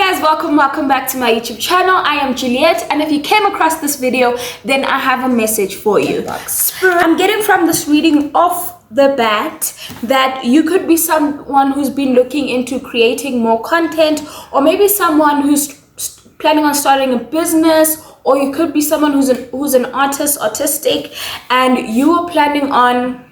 guys, welcome back to my YouTube channel. I am Juliet, and if you came across this video, then I have a message for you. I'm getting from this reading off the bat that you could be someone who's been looking into creating more content, or maybe someone who's planning on starting a business, or you could be someone who's an artistic, and you are planning on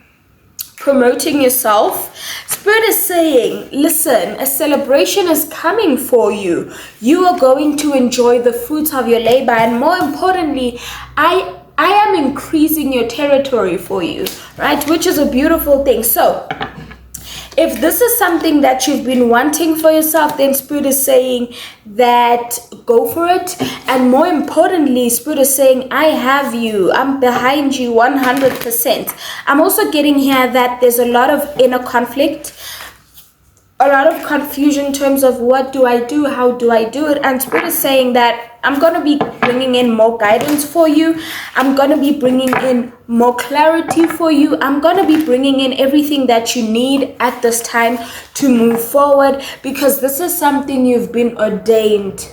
promoting yourself. Spirit is saying, listen, a celebration is coming for you. You are going to enjoy the fruits of your labor, and more importantly, I am increasing your territory for you, right? Which is a beautiful thing. So if this is something that you've been wanting for yourself, then Spirit is saying that go for it. And more importantly, Spirit is saying, I have you. I'm behind you 100%. I'm also getting here that there's a lot of inner conflict, a lot of confusion in terms of what do I do, how do I do it. And Spirit is saying that I'm going to be bringing in more guidance for you. I'm going to be bringing in more clarity for you. I'm going to be bringing in everything that you need at this time to move forward, because this is something you've been ordained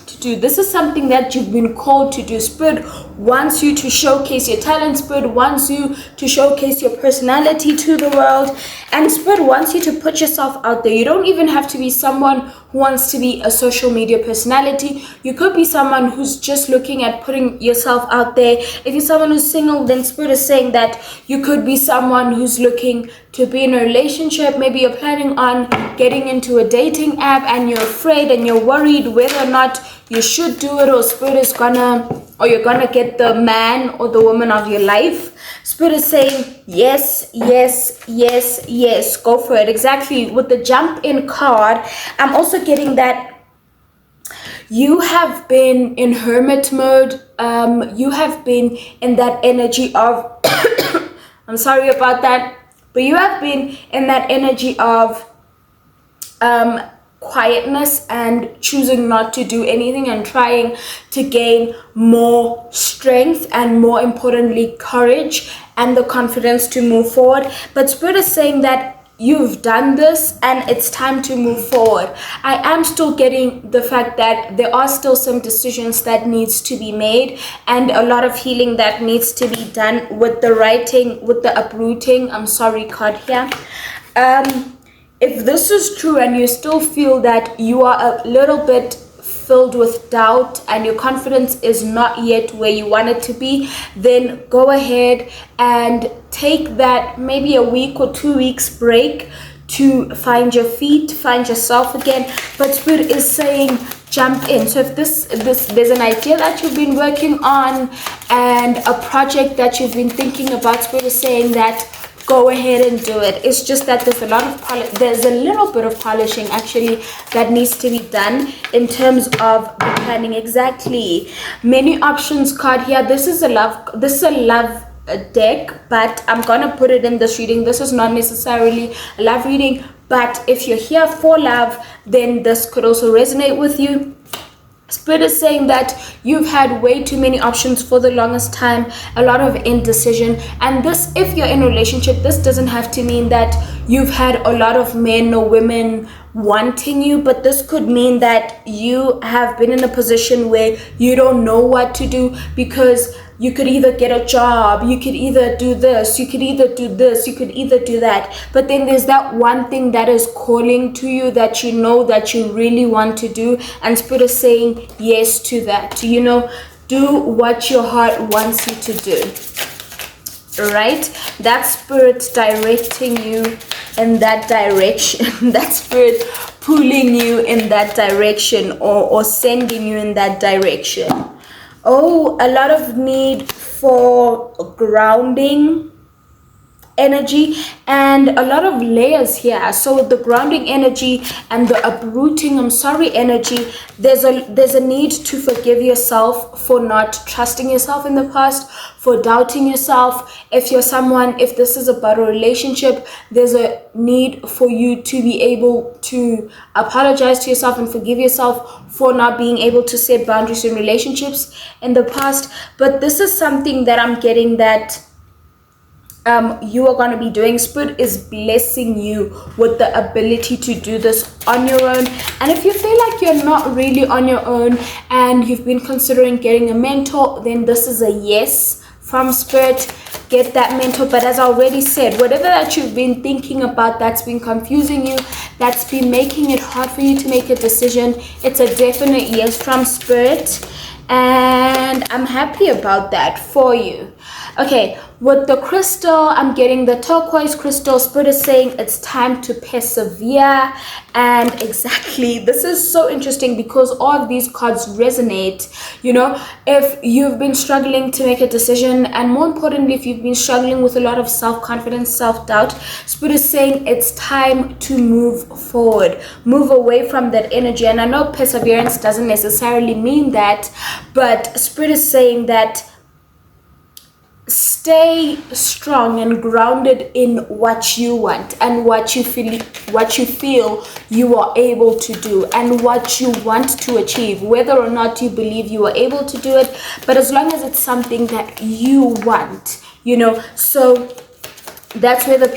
to do. This is something that you've been called to do. Spirit wants you to showcase your talent. Spirit wants you to showcase your personality to the world. And Spirit wants you to put yourself out there. You don't even have to be someone who wants to be a social media personality. You could be someone who's just looking at putting yourself out there. If you're someone who's single, then Spirit is saying that you could be someone who's looking to be in a relationship. Maybe you're planning on getting into a dating app and you're afraid and you're worried whether or not you should do it, or Spirit is you're gonna get the man or the woman of your life. Spirit is saying yes, yes, yes, yes, go for it. Exactly. With the jump in card, I'm also getting that you have been in hermit mode. You have been in that energy of I'm sorry about that, but you have been in that energy of quietness and choosing not to do anything and trying to gain more strength and, more importantly, courage and the confidence to move forward. But Spirit is saying that you've done this and it's time to move forward. I am still getting the fact that there are still some decisions that needs to be made and a lot of healing that needs to be done with the writing, with the uprooting. I'm sorry, card here. If this is true and you still feel that you are a little bit filled with doubt and your confidence is not yet where you want it to be, then go ahead and take that maybe a week or 2 weeks break to find your feet, find yourself again. But Spirit is saying jump in. So if there's an idea that you've been working on and a project that you've been thinking about, Spirit is saying that go ahead and do it. It's just that there's a little bit of polishing actually that needs to be done in terms of the planning. Exactly. Many options card here. This is a love deck, but I'm gonna put it in this reading. This is not necessarily a love reading, but if you're here for love, then this could also resonate with you. Spirit is saying that you've had way too many options for the longest time, a lot of indecision. And this, if you're in a relationship, this doesn't have to mean that you've had a lot of men or women wanting you, but this could mean that you have been in a position where you don't know what to do, because you could either get a job, you could either do this, you could either do this, you could either do that. But then there's that one thing that is calling to you that you know that you really want to do. And Spirit is saying yes to that. You know, do what your heart wants you to do. Right? That Spirit directing you in that direction. That Spirit pulling you in that direction, or sending you in that direction. Oh, a lot of need for grounding energy and a lot of layers here. So the grounding energy and the uprooting, energy, there's a need to forgive yourself for not trusting yourself in the past, for doubting yourself. If this is about a relationship, there's a need for you to be able to apologize to yourself and forgive yourself for not being able to set boundaries in relationships in the past. But this is something that I'm getting that you are going to be doing. Spirit is blessing you with the ability to do this on your own. And if you feel like you're not really on your own and you've been considering getting a mentor, then this is a yes from Spirit. Get that mentor. But as I already said, whatever that you've been thinking about that's been confusing you, that's been making it hard for you to make a decision, it's a definite yes from Spirit, and I'm happy about that for you. Okay, with the crystal, I'm getting the turquoise crystal. Spirit is saying it's time to persevere. And exactly, this is so interesting because all of these cards resonate. You know, if you've been struggling to make a decision, and more importantly, if you've been struggling with a lot of self-confidence, self-doubt, Spirit is saying it's time to move forward, move away from that energy. And I know perseverance doesn't necessarily mean that, but Spirit is saying that stay strong and grounded in what you want and what you feel you are able to do and what you want to achieve, whether or not you believe you are able to do it, but as long as it's something that you want, you know. So that's where the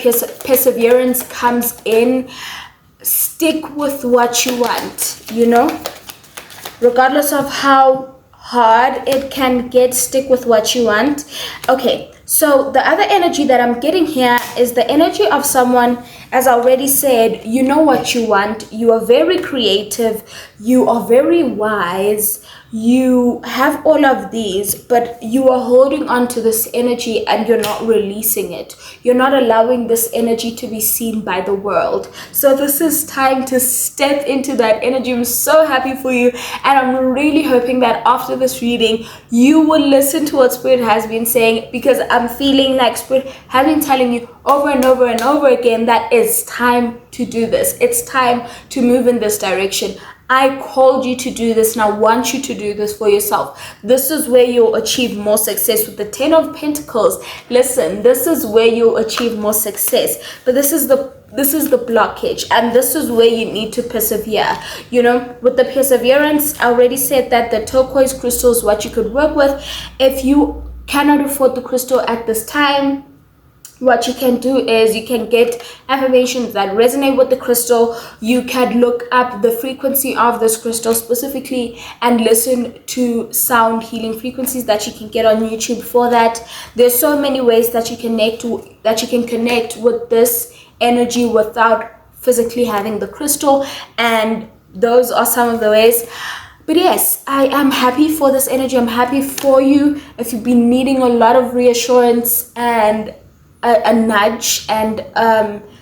perseverance comes in. Stick with what you want, you know, regardless of how hard it can get. Stick with what you want. Okay, so the other energy that I'm getting here is the energy of someone, as I already said, you know what you want, you are very creative, you are very wise, you have all of these, but you are holding on to this energy and you're not releasing it. You're not allowing this energy to be seen by the world. So this is time to step into that energy. I'm so happy for you, and I'm really hoping that after this reading you will listen to what Spirit has been saying, because I'm feeling like Spirit has been telling you over and over and over again that it's time to do this. It's time to move in this direction. I called you to do this, and I want you to do this for yourself. This is where you'll achieve more success with the 10 of Pentacles. Listen, this is where you'll achieve more success, but this is the blockage, and this is where you need to persevere. You know, with the perseverance, I already said that the turquoise crystal is what you could work with. If you cannot afford the crystal at this time, what you can do is you can get affirmations that resonate with the crystal. You can look up the frequency of this crystal specifically and listen to sound healing frequencies that you can get on YouTube for that. There's so many ways that you can connect with this energy without physically having the crystal, and those are some of the ways. But yes, I am happy for this energy. I'm happy for you. If you've been needing a lot of reassurance and a nudge and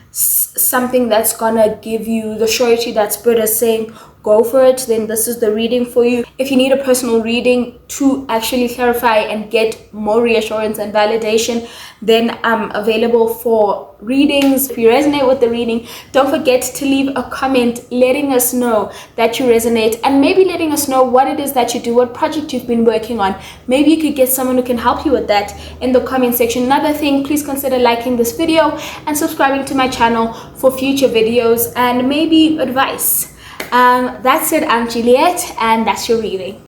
something that's gonna give you the surety that Spirit is saying go for it, then this is the reading for you. If you need a personal reading to actually clarify and get more reassurance and validation, then I'm available for readings. If you resonate with the reading, don't forget to leave a comment letting us know that you resonate, and maybe letting us know what it is that you do, what project you've been working on. Maybe you could get someone who can help you with that in the comment section. Another thing, please consider liking this video and subscribing to my channel for future videos and maybe advice. That's it. I'm Juliet, and that's your reading.